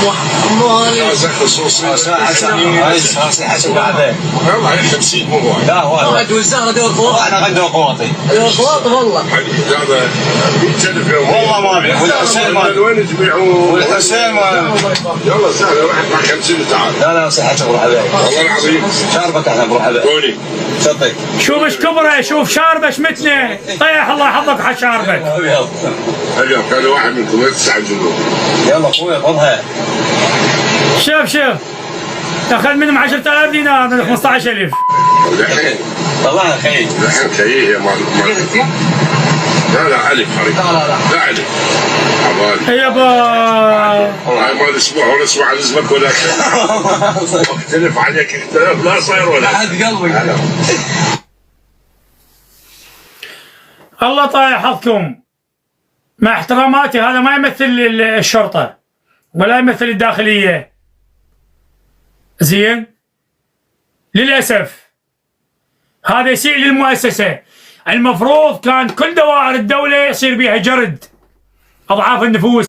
هذا خصوصي حسب بعدين والله 50 مو وايد. لا وايد والزهره دور قوه. انا قد قوتي دور قوه والله. هذا 100,000 يوم والله ما ابي والحسين ما وين تبيعون؟ والحسين ما يلا سهل راح مع 50 وتعال. لا صحتك بروح عليه والله العظيم شاربك احنا بروح عليه كوني صدق شوف ايش كبره، شوف شاربه ايش متنه، طيح الله يحفظك على شاربك. اليوم كان واحد منكم يستعجلون. يلا اخوي خذها. شوف اخذ منهم 10,000 دينار من 15,000. الحين طلعنا خيي الحين خيي ما لا علي خريج. لا علي عبالي يابا هاي ما الاسبوع ولا اسبوع على اسمك ولا شيء. اختلف عليك اختلاف لا صاير ولا حد قلبك. الله طال يحفظكم. مع احتراماتي هذا ما يمثل الشرطة ولا يمثل الداخلية، زين؟ للأسف هذا يسيء للمؤسسة. المفروض كان كل دوائر الدولة يصير بيها جرد أضعاف النفوس.